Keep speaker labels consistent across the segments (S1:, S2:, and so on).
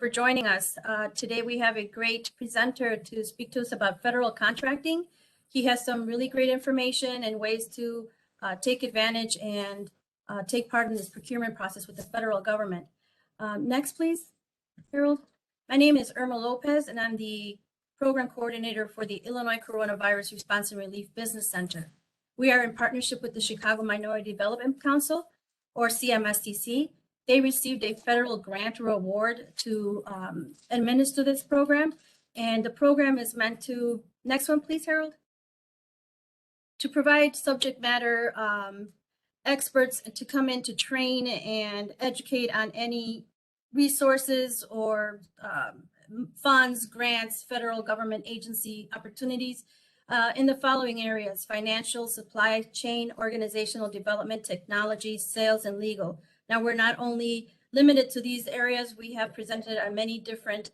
S1: for joining us. Today we have a great presenter to speak to us about federal contracting. He has some really great information and ways to take advantage and take part in this procurement process with the federal government. Next, please, Harold. My name is Irma Lopez, and I'm the Program Coordinator for the Illinois Coronavirus Response and Relief Business Center. We are in partnership with the Chicago Minority Development Council, or CMSDC. They received a federal grant or award to administer this program. And the program is meant to, next one, please, Harold, to provide subject matter experts to come in to train and educate on any resources or funds, grants, federal government agency opportunities in the following areas: financial, supply chain, organizational development, technology, sales, and legal. Now, we're not only limited to these areas, we have presented on many different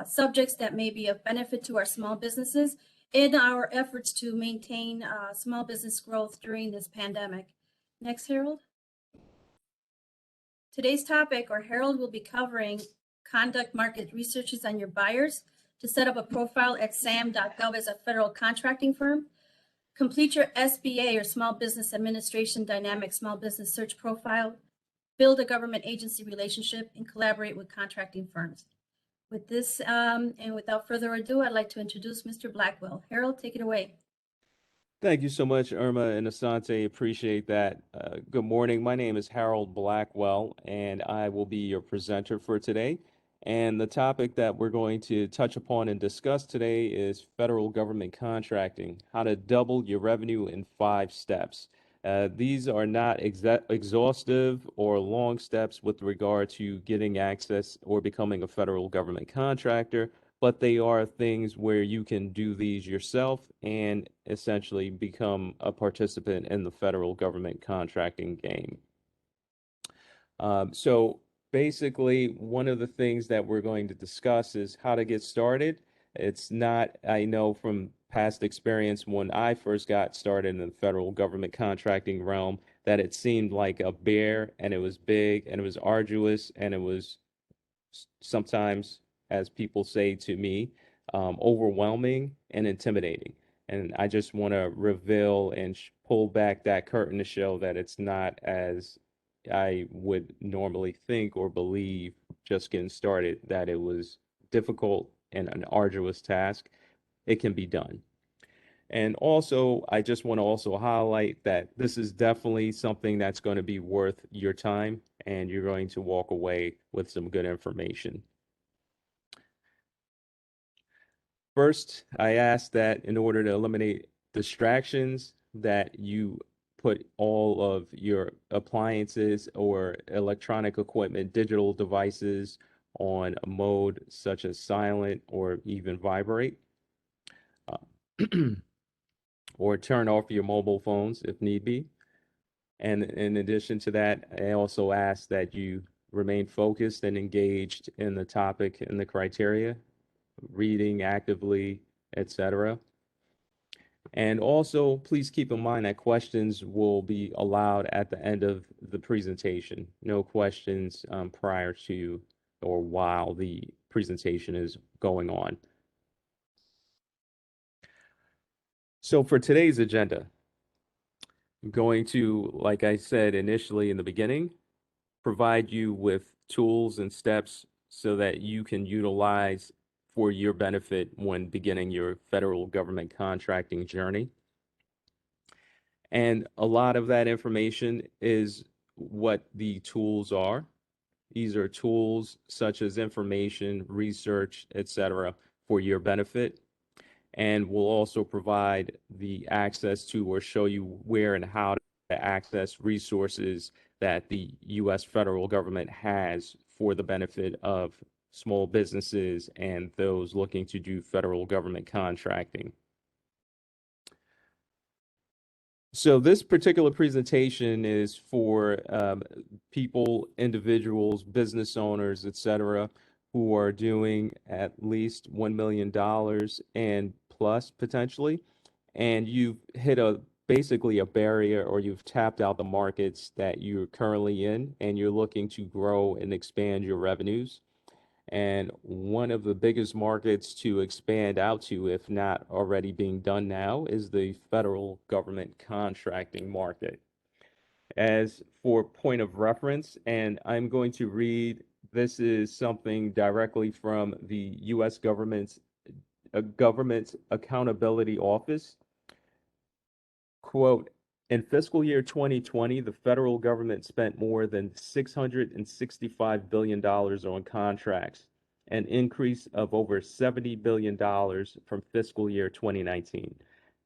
S1: subjects that may be of benefit to our small businesses in our efforts to maintain small business growth during this pandemic. Next, Harold. Today's topic, or Harold, will be covering conduct market researches on your buyers, to set up a profile at sam.gov as a federal contracting firm, complete your SBA or Small Business Administration Dynamic Small Business Search Profile, build a government agency relationship, and collaborate with contracting firms. With this, and without further ado, I'd like to introduce Mr. Blackwell. Harold, take it away.
S2: Thank you so much, Irma and Asante. Appreciate that. Good morning. My name is Harold Blackwell, and I will be your presenter for today. And the topic that we're going to touch upon and discuss today is federal government contracting, how to double your revenue in 5 steps. These are not exhaustive or long steps with regard to getting access or becoming a federal government contractor, but they are things where you can do these yourself and essentially become a participant in the federal government contracting game. So basically, one of the things that we're going to discuss is how to get started. It's not, I know from past experience when I first got started in the federal government contracting realm, that it seemed like a bear, and it was big, and it was arduous, and it was sometimes, as people say to me, overwhelming and intimidating. And I just want to reveal and pull back that curtain to show that it's not as I would normally think or believe just getting started, that it was difficult and an arduous task. It can be done. And also, I just want to also highlight that this is definitely something that's going to be worth your time, and you're going to walk away with some good information. First, I ask that in order to eliminate distractions, that you put all of your appliances or electronic equipment, digital devices, on a mode such as silent or even vibrate, or turn off your mobile phones if need be. And in addition to that, I also ask that you remain focused and engaged in the topic and the criteria, reading actively, etc. And also, please keep in mind that questions will be allowed at the end of the presentation. No questions prior to or while the presentation is going on. So for today's agenda, I'm going to, like I said initially in the beginning, provide you with tools and steps so that you can utilize for your benefit when beginning your federal government contracting journey. And a lot of that information is what the tools are. These are tools such as information, research, etc., for your benefit. And we'll also provide the access to or show you where and how to access resources that the U.S. federal government has for the benefit of small businesses and those looking to do federal government contracting. So this particular presentation is for people, individuals, business owners, etc., who are doing at least $1 million and plus potentially, and you've hit basically a barrier, or you've tapped out the markets that you're currently in, and you're looking to grow and expand your revenues. And one of the biggest markets to expand out to, if not already being done now, is the federal government contracting market. As for point of reference, and I'm going to read, this is something directly from the U.S. Government Accountability Office. Quote, in fiscal year 2020, the federal government spent more than $665 billion on contracts, an increase of over $70 billion from fiscal year 2019.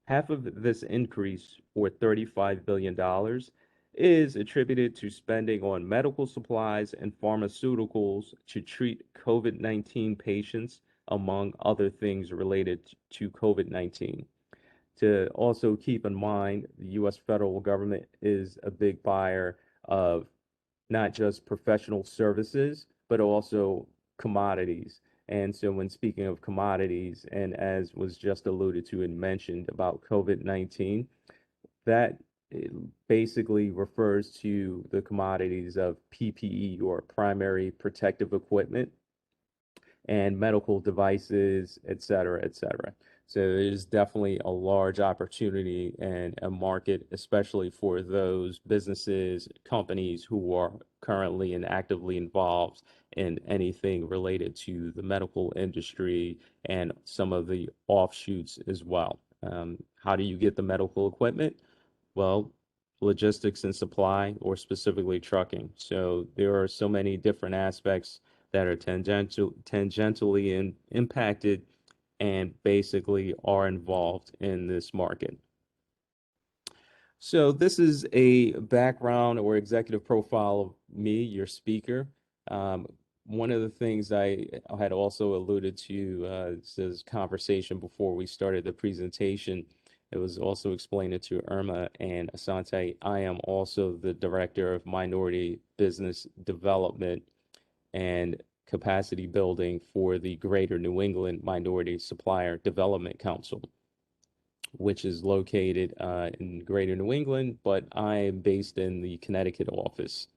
S2: Half of this increase, or $35 billion, is attributed to spending on medical supplies and pharmaceuticals to treat COVID-19 patients, among other things related to COVID-19. To also keep in mind, the U.S. federal government is a big buyer of not just professional services, but also commodities. And so when speaking of commodities, and as was just alluded to and mentioned about COVID-19, that basically refers to the commodities of PPE, or primary protective equipment, and medical devices, et cetera, et cetera. So there's definitely a large opportunity and a market, especially for those businesses, companies who are currently and actively involved in anything related to the medical industry and some of the offshoots as well. How do you get the medical equipment? Well, logistics and supply, or specifically trucking. So there are so many different aspects that are tangentially impacted and basically are involved in this market. So this is a background or executive profile of me, your speaker. One of the things I had also alluded to this conversation before we started the presentation, it was also explained to Irma and Asante. I am also the Director of Minority Business Development and Capacity Building for the Greater New England Minority Supplier Development Council, which is located in Greater New England, but I am based in the Connecticut office.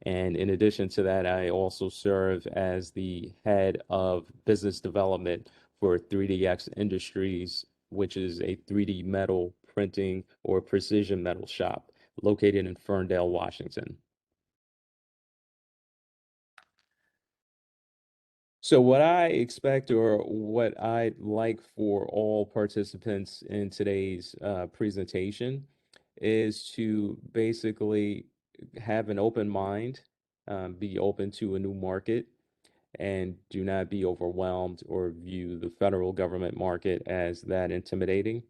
S2: And in addition to that, I also serve as the head of business development for 3DX Industries, which is a 3D metal printing or precision metal shop located in Ferndale, Washington. So what I expect, or what I'd like for all participants in today's presentation, is to basically have an open mind, be open to a new market, and do not be overwhelmed or view the federal government market as that intimidating.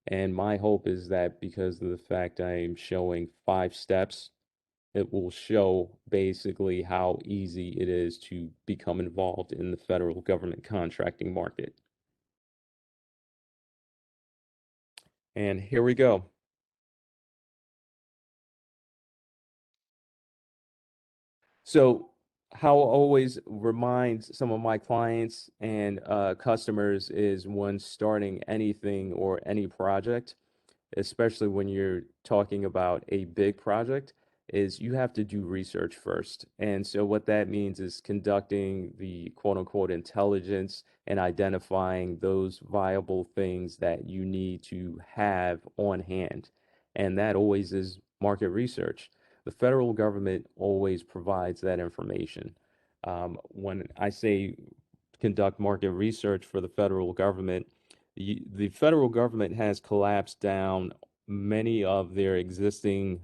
S2: And my hope is that because of the fact I am showing 5 steps, it will show basically how easy it is to become involved in the federal government contracting market. And here we go. So how I always remind some of my clients and customers is when starting anything or any project, especially when you're talking about a big project, is you have to do research first. And so what that means is conducting the quote unquote intelligence and identifying those viable things that you need to have on hand. And that always is market research. The federal government always provides that information. When I say conduct market research for the federal government, the federal government has collapsed down many of their existing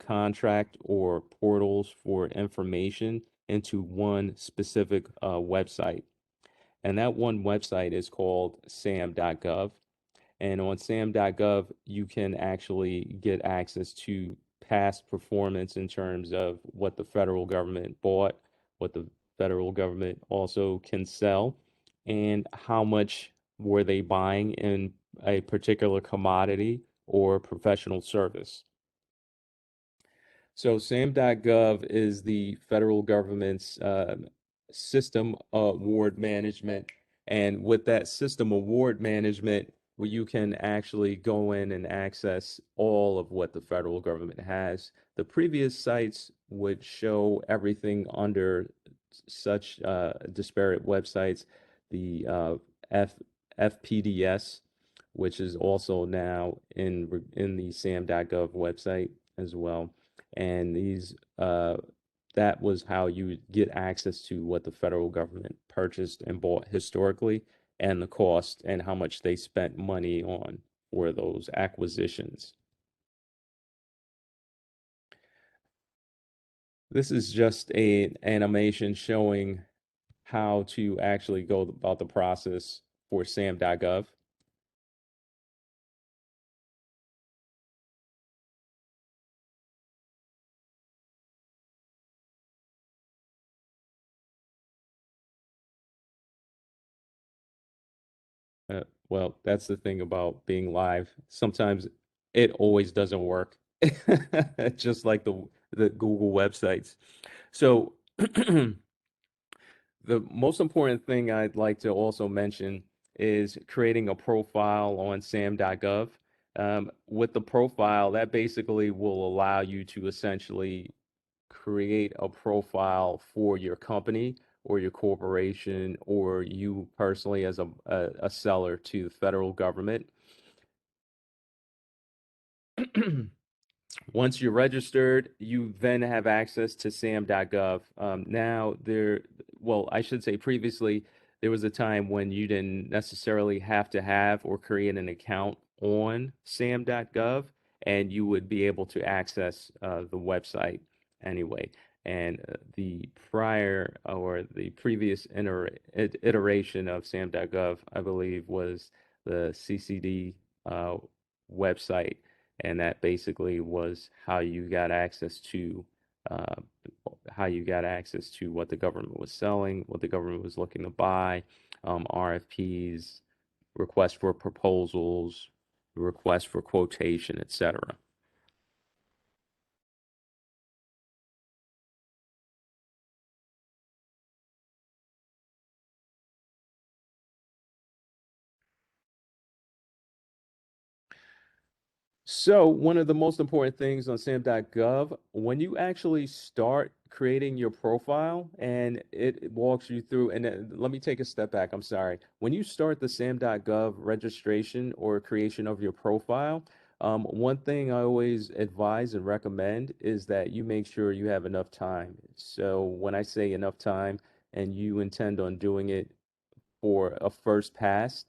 S2: contract or portals for information into one specific website. And that one website is called sam.gov. And on sam.gov, you can actually get access to past performance in terms of what the federal government bought, what the federal government also can sell, and how much were they buying in a particular commodity or professional service. So SAM.gov is the federal government's system award management. And with that system award management, where you can actually go in and access all of what the federal government has. The previous sites would show everything under such disparate websites. The F FPDS, which is also now in the SAM.gov website as well. And these that was how you would get access to what the federal government purchased and bought historically, and the cost and how much they spent money on for those acquisitions. This is just a animation showing how to actually go about the process for SAM.gov. Well, that's the thing about being live. Sometimes it always doesn't work, just like the Google websites. So the most important thing I'd like to also mention is creating a profile on SAM.gov. With the profile, that basically will allow you to essentially create a profile for your company or your corporation or you personally as a seller to the federal government. Once you're registered, you then have access to SAM.gov. Now well, I should say previously, there was a time when you didn't necessarily have to have or create an account on SAM.gov, and you would be able to access the website anyway. And the prior or the previous iteration of SAM.gov, I believe, was the CCD website, and that basically was uh, how you got access to what the government was selling, what the government was looking to buy, RFPs, requests for proposals, requests for quotation, etc. So, one of the most important things on SAM.gov, when you actually start creating your profile and it walks you through, and let me take a step back, I'm sorry. When you start the SAM.gov registration or creation of your profile, one thing I always advise and recommend is that you make sure you have enough time. So, when I say enough time and you intend on doing it for a first pass,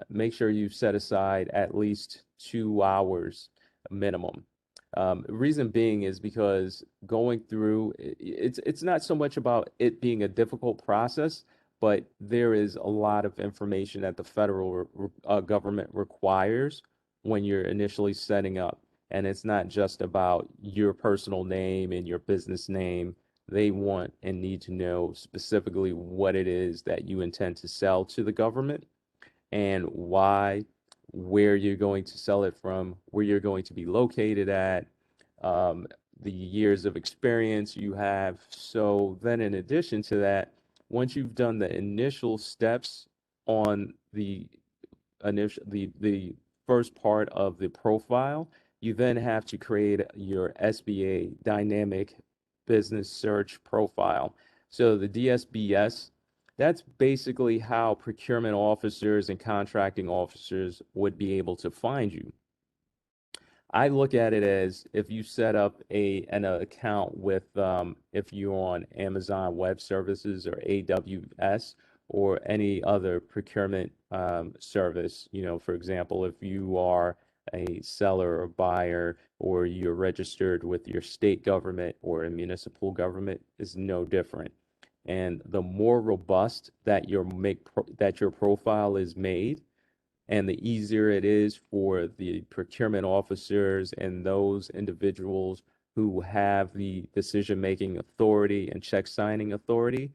S2: make sure you set aside at least 2 hours minimum. Reason being is because going through it's not so much about it being a difficult process, but there is a lot of information that the federal government requires when you're initially setting up. And it's not just about your personal name and your business name. They want and need to know specifically what it is that you intend to sell to the government and why, where you're going to sell it from, where you're going to be located at, um, the years of experience you have. So then in addition to that, once you've done the initial steps on the first part of the profile, you then have to create your SBA dynamic business search profile. So the DSBS, that's basically how procurement officers and contracting officers would be able to find you. I look at it as if you set up an account with if you're on Amazon Web Services or AWS or any other procurement service. For example, if you are a seller or buyer or you're registered with your state government or a municipal government is no different. And the more robust that that your profile is made, and the easier it is for the procurement officers and those individuals who have the decision-making authority and check signing authority,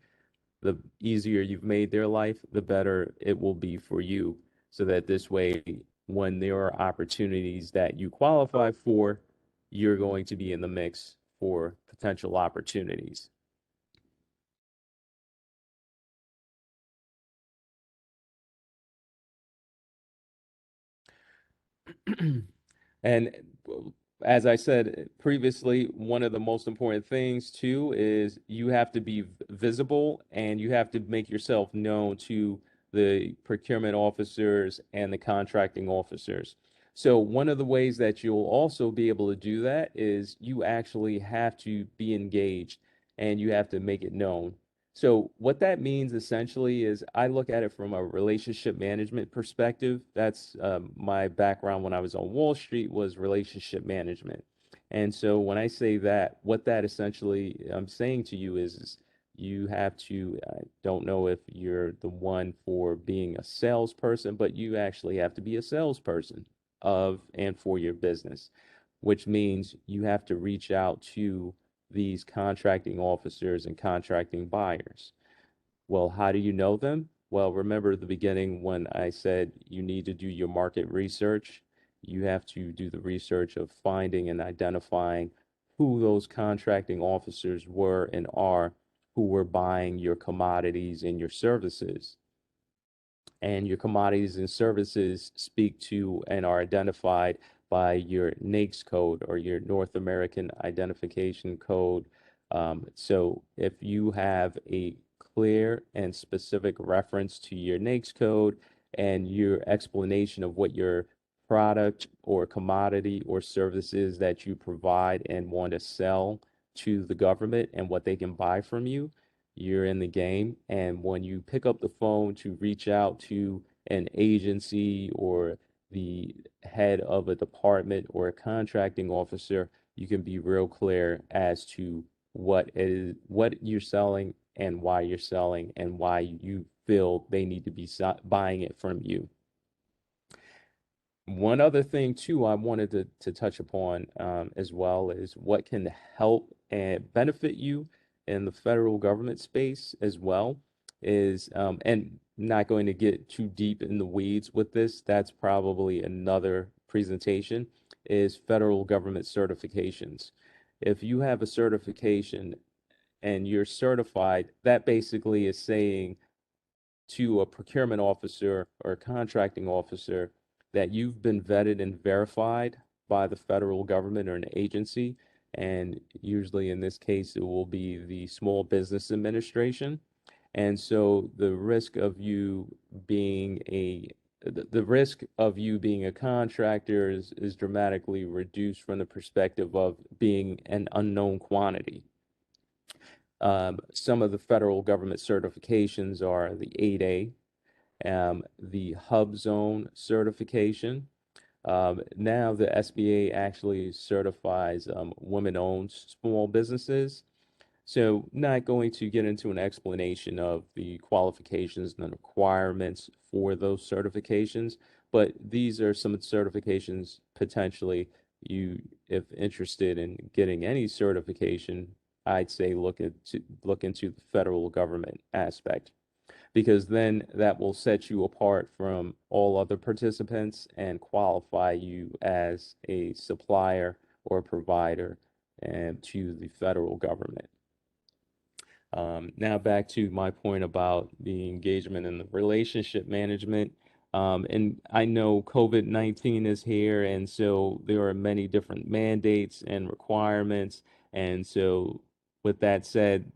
S2: the easier you've made their life, the better it will be for you. So that this way, when there are opportunities that you qualify for, you're going to be in the mix for potential opportunities. And as I said previously, one of the most important things too is you have to be visible and you have to make yourself known to the procurement officers and the contracting officers. So one of the ways that you'll also be able to do that is you actually have to be engaged and you have to make it known. So what that means essentially is I look at it from a relationship management perspective. That's my background when I was on Wall Street was relationship management. And so when I say that, what that essentially I'm saying to you is you have to, I don't know if you're the one for being a salesperson, but you actually have to be a salesperson of and for your business, which means you have to reach out to these contracting officers and contracting buyers. Well, how do you know them? Well, remember the beginning when I said you need to do your market research. You have to do the research of finding and identifying who those contracting officers were and are who were buying your commodities and your services. And your commodities and services speak to and are identified by your NAICS code or your North American Identification Code. So if you have a clear and specific reference to your NAICS code and your explanation of what your product or commodity or services that you provide and want to sell to the government and what they can buy from you, you're in the game. And when you pick up the phone to reach out to an agency or the head of a department or a contracting officer, you can be real clear as to what you're selling and why you're selling and why you feel they need to be buying it from you. One other thing too I wanted to touch upon as well is what can help and benefit you in the federal government space as well is and not going to get too deep in the weeds with this. That's probably another presentation is federal government certifications. If you have a certification and you're certified, that basically is saying to a procurement officer or a contracting officer that you've been vetted and verified by the federal government or an agency. And usually in this case, it will be the Small Business Administration. And so the risk of you being the risk of you being a contractor is dramatically reduced from the perspective of being an unknown quantity. Some of the federal government certifications are the 8A, the Hub Zone certification. Now the SBA actually certifies women-owned small businesses. So not going to get into an explanation of the qualifications and the requirements for those certifications, but these are some certifications potentially you, if interested in getting any certification, I'd say look into the federal government aspect because then that will set you apart from all other participants and qualify you as a supplier or provider and to the federal government. Now back to my point about the engagement and the relationship management. And I know COVID-19 is here, and so there are many different mandates and requirements. And so with that said,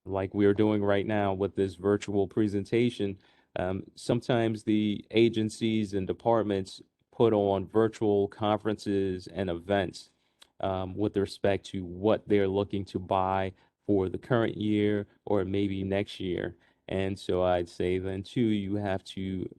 S2: like we're doing right now with this virtual presentation, sometimes the agencies and departments put on virtual conferences and events with respect to what they're looking to buy for the current year or maybe next year. And so I'd say then too, you have to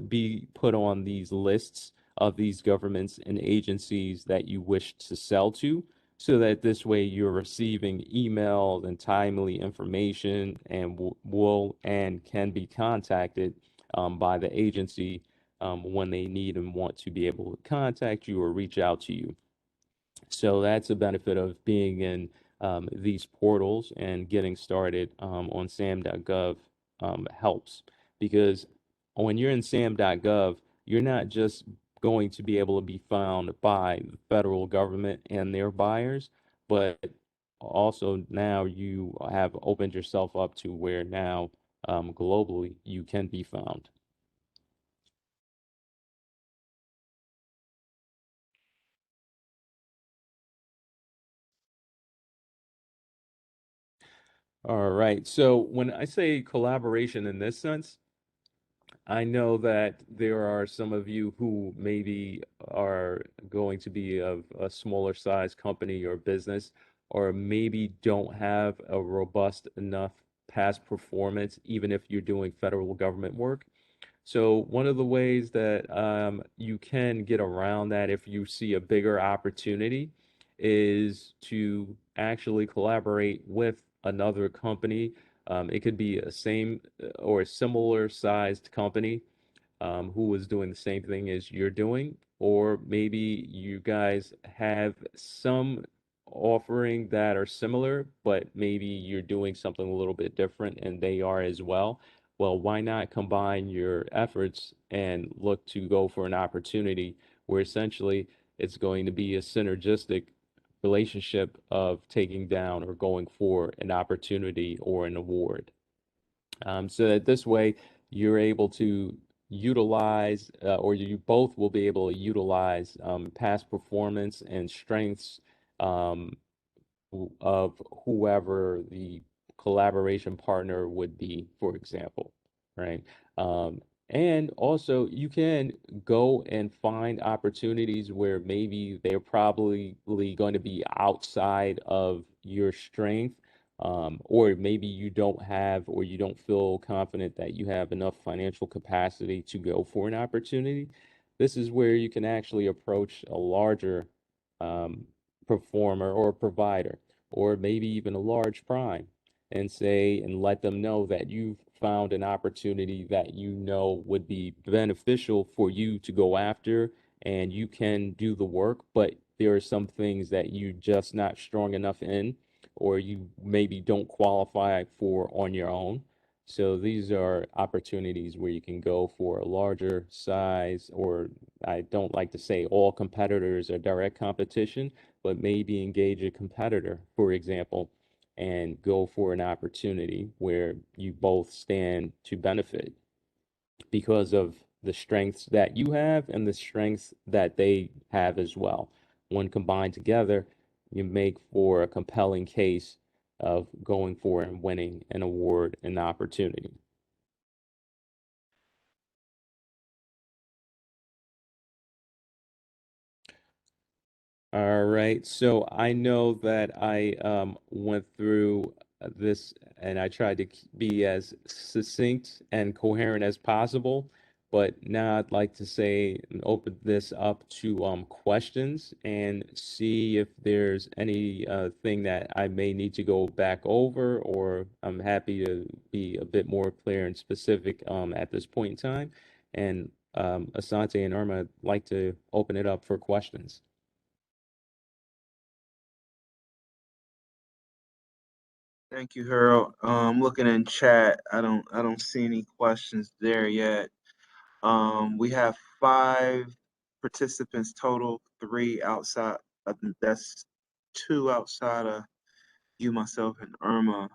S2: be put on these lists of these governments and agencies that you wish to sell to, so that this way you're receiving emails and timely information and will and can be contacted by the agency when they need and want to be able to contact you or reach out to you. So that's a benefit of being in these portals and getting started on SAM.gov helps because when you're in SAM.gov, you're not just going to be able to be found by the federal government and their buyers, but also now you have opened yourself up to where now globally you can be found. All right. So when I say collaboration in this sense, I know that there are some of you who maybe are going to be of a smaller size company or business, or maybe don't have a robust enough past performance, even if you're doing federal government work. So one of the ways that you can get around that if you see a bigger opportunity is to actually collaborate with another company. It could be a same or a similar sized company who is doing the same thing as you're doing, or maybe you guys have some offering that are similar, but maybe you're doing something a little bit different and they are as well. Well, why not combine your efforts and look to go for an opportunity where essentially it's going to be a synergistic relationship of taking down or going for an opportunity or an award. So that this way you're able to utilize, or you both will be able to utilize past performance and strengths um, of whoever the collaboration partner would be, for example, right? Um, and also, you can go and find opportunities where maybe they're probably going to be outside of your strength, or maybe you don't have, or you don't feel confident that you have enough financial capacity to go for an opportunity. This is where you can actually approach a larger um, performer or provider, or maybe even a large prime, and say and let them know that you've found an opportunity that you know would be beneficial for you to go after, and you can do the work, but there are some things that you're just not strong enough in, or you maybe don't qualify for on your own. So these are opportunities where you can go for a larger size, or I don't like to say all competitors are direct competition, but maybe engage a competitor, for example, and go for an opportunity where you both stand to benefit because of the strengths that you have and the strengths that they have as well. When combined together, you make for a compelling case of going for and winning an award and opportunity. All right. So I know that I went through this and I tried to be as succinct and coherent as possible, but now I'd like to say and open this up to questions and see if there's any thing that I may need to go back over, or I'm happy to be a bit more clear and specific at this point in time. And Asante and Irma, I'd like to open it up for questions.
S3: Thank you, Harold. Looking in chat, I don't see any questions there yet. We have 5 participants total, 3 outside. I think that's 2 outside of you, myself, and Irma.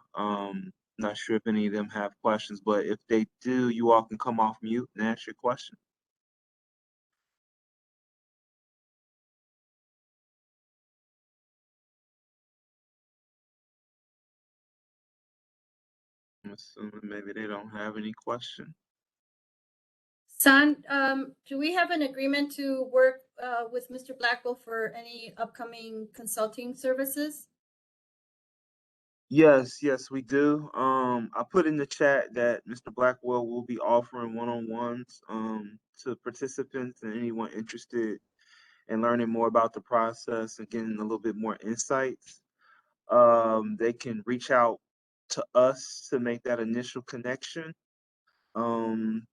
S3: Not sure if any of them have questions, but if they do, you all can come off mute and ask your question. I'm assuming maybe they don't have any question.
S1: San, do we have an agreement to work with Mr. Blackwell for any upcoming consulting services?
S3: Yes, we do. I put in the chat that Mr. Blackwell will be offering one-on-ones to participants and anyone interested in learning more about the process and getting a little bit more insights. They can reach out to us to make that initial connection. Um,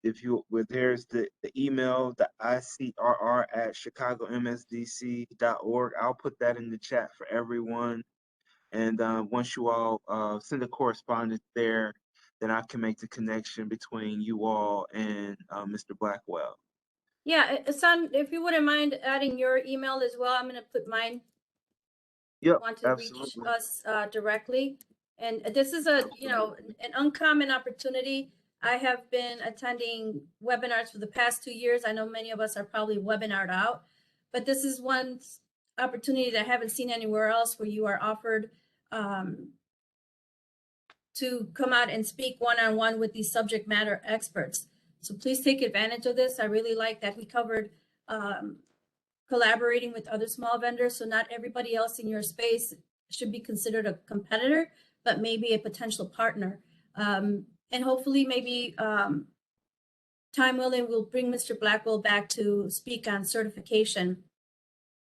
S3: if you where there's the email, the ICRR at chicagomsdc.org. I'll put that in the chat for everyone. And once you all send a correspondence there, then I can make the connection between you all and Mr. Blackwell.
S1: Yeah, San, if you wouldn't mind adding your email as well, I'm going to put mine.
S3: Yep,
S1: Want to reach
S3: absolutely.
S1: us directly. And this is a, an uncommon opportunity. I have been attending webinars for the past 2 years. I know many of us are probably webinared out, but this is one opportunity that I haven't seen anywhere else where you are offered to come out and speak one-on-one with these subject matter experts. So please take advantage of this. I really like that we covered collaborating with other small vendors. So not everybody else in your space should be considered a competitor, but maybe a potential partner. And hopefully maybe time willing, we'll bring Mr. Blackwell back to speak on certification.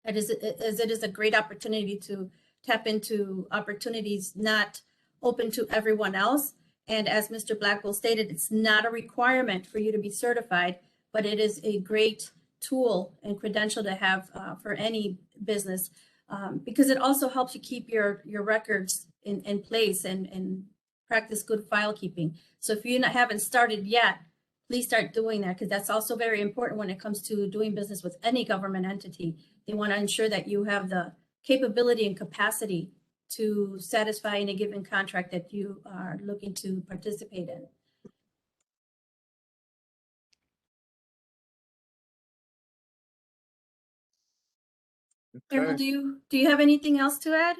S1: As it is a great opportunity to tap into opportunities not open to everyone else. And as Mr. Blackwell stated, it's not a requirement for you to be certified, but it is a great tool and credential to have for any business, because it also helps you keep your records in place and practice good file keeping. So if you haven't started yet, please start doing that, because that's also very important when it comes to doing business with any government entity. They want to ensure that you have the capability and capacity to satisfy any given contract that you are looking to participate in. Errol,
S3: Okay.
S1: do you have anything else to add?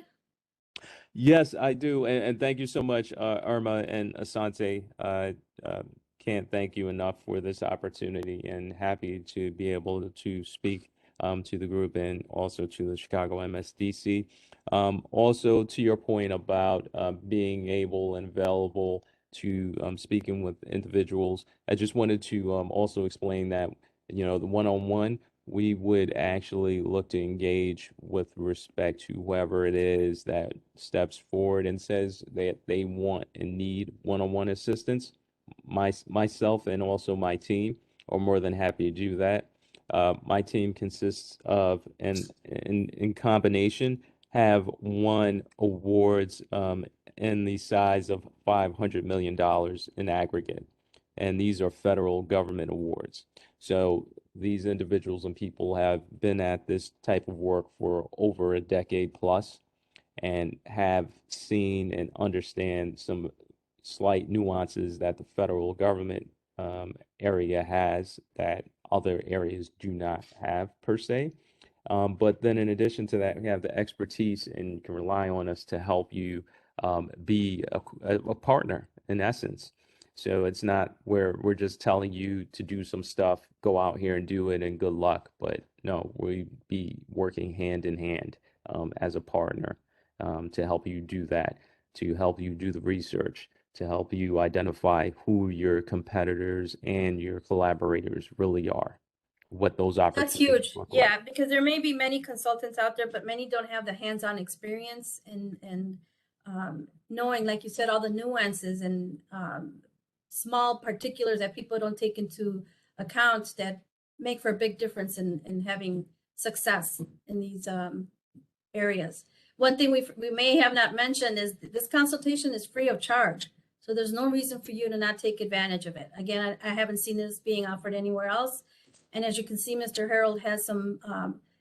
S2: Yes, I do, and thank you so much, Irma and Asante. Can't thank you enough for this opportunity, and happy to be able to speak to the group and also to the Chicago MSDC. Also, to your point about being able and available to speaking with individuals, I just wanted to also explain that, you know, the one-on-one, we would actually look to engage with respect to whoever it is that steps forward and says that they want and need one-on-one assistance. Myself and also my team are more than happy to do that. My team consists of, and in combination, have won awards in the size of $500 million in aggregate. And these are federal government awards. So these individuals and people have been at this type of work for over a decade plus and have seen and understand some slight nuances that the federal government area has that other areas do not have per se. But then in addition to that, we have the expertise, and you can rely on us to help you be a partner in essence. So it's not where we're just telling you to do some stuff, go out here and do it, and good luck. But no, we be working hand in hand as a partner to help you do that, to help you do the research, to help you identify who your competitors and your collaborators really are, what those
S1: That's
S2: opportunities
S1: huge.
S2: look like.
S1: Yeah, because there may be many consultants out there, but many don't have the hands-on experience and knowing, like you said, all the nuances and small particulars that people don't take into account that make for a big difference in having success in these areas. One thing we may have not mentioned is this consultation is free of charge. So there's no reason for you to not take advantage of it. Again, I haven't seen this being offered anywhere else. And as you can see, Mr. Harold has some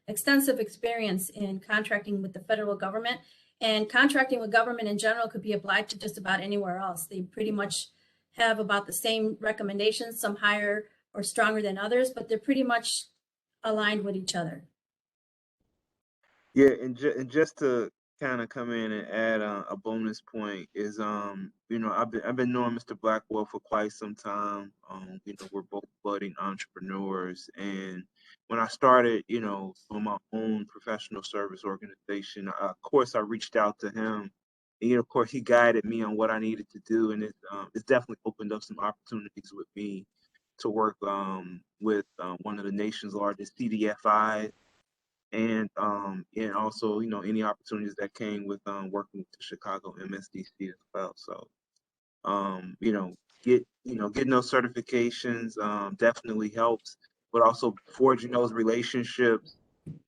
S1: extensive experience in contracting with the federal government, and contracting with government in general could be applied to just about anywhere else. They pretty much have about the same recommendations, some higher or stronger than others, but they're pretty much aligned with each other.
S3: Yeah, and just to kind of come in and add a bonus point is, you know, I've been knowing Mr. Blackwell for quite some time. You know, we're both budding entrepreneurs, and when I started, you know, on my own professional service organization, of course I reached out to him. And, you know, of course he guided me on what I needed to do, and it's definitely opened up some opportunities with me to work with one of the nation's largest CDFIs, and also, you know, any opportunities that came with working with the Chicago MSDC as well. So you know, getting those certifications definitely helps, but also forging those relationships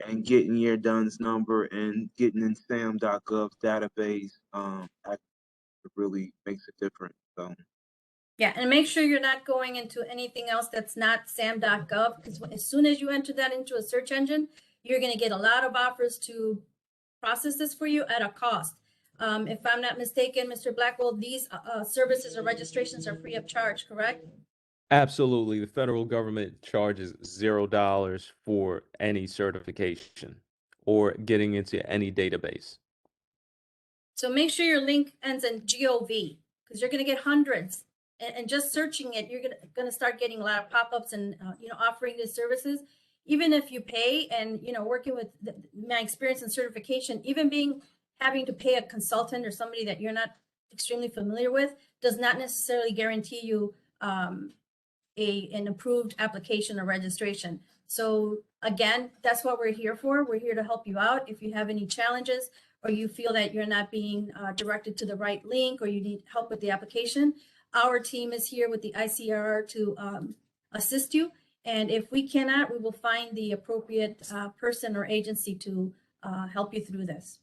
S3: and getting your DUNS number and getting in SAM.gov's database really makes a difference. So
S1: Yeah, and make sure you're not going into anything else that's not SAM.gov, because as soon as you enter that into a search engine, you're going to get a lot of offers to process this for you at a cost. If I'm not mistaken, Mr. Blackwell, these services or registrations are free of charge, correct?
S2: Absolutely. The federal government charges $0 for any certification or getting into any database.
S1: So make sure your link ends in GOV, because you're going to get hundreds. And just searching it, you're going to start getting a lot of pop-ups and, offering these services. Even if you pay and, working with my experience and certification, even having to pay a consultant or somebody that you're not extremely familiar with does not necessarily guarantee you an approved application or registration. So again, that's what we're here for. We're here to help you out. If you have any challenges or you feel that you're not being directed to the right link or you need help with the application, our team is here with the ICRR to assist you. And if we cannot, we will find the appropriate person or agency to help you through this.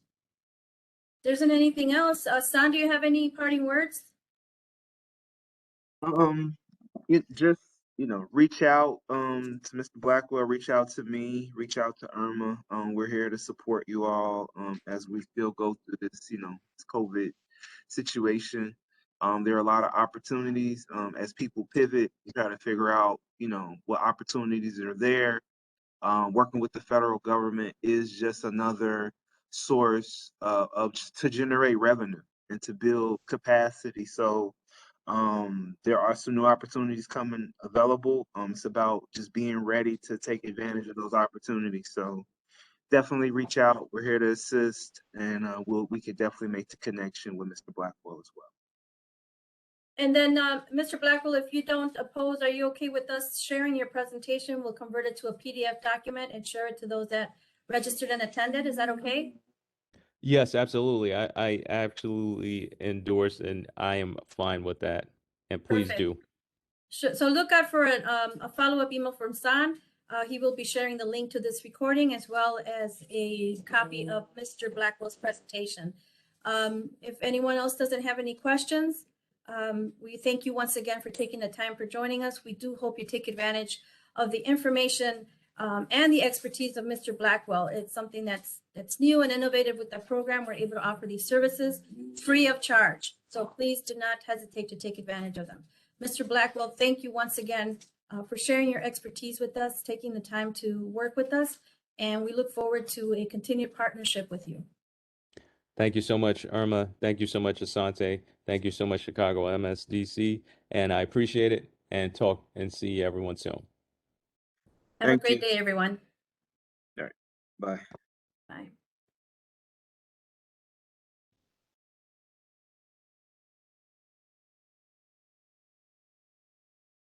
S1: There isn't anything else. San, do you have any parting words?
S3: Just reach out to Mr. Blackwell, reach out to me, reach out to Irma. We're here to support you all as we still go through this this COVID situation. There are a lot of opportunities as people pivot, you try to figure out what opportunities are there. Working with the federal government is just another source to generate revenue and to build capacity. So there are some new opportunities coming available. It's about just being ready to take advantage of those opportunities. So definitely reach out. We're here to assist, and we could definitely make the connection with Mr. Blackwell as well.
S1: And then, Mr. Blackwell, if you don't oppose, are you okay with us sharing your presentation? We'll convert it to a PDF document and share it to those that registered and attended. Is that okay?
S2: Yes, absolutely. I absolutely endorse and I am fine with that. And please
S1: Perfect.
S2: do.
S1: So look out for a follow-up email from San. He will be sharing the link to this recording as well as a copy of Mr. Blackwell's presentation. If anyone else doesn't have any questions, we thank you once again for taking the time for joining us. We do hope you take advantage of the information and the expertise of Mr. Blackwell. It's something that's new and innovative with the program. We're able to offer these services free of charge. So please do not hesitate to take advantage of them. Mr. Blackwell, thank you once again for sharing your expertise with us, taking the time to work with us, and we look forward to a continued partnership with you.
S2: Thank you so much, Irma. Thank you so much, Asante. Thank you so much, Chicago MSDC. And I appreciate it and talk and see everyone soon.
S1: Have a great day, everyone.
S3: All right. Bye.
S1: Bye.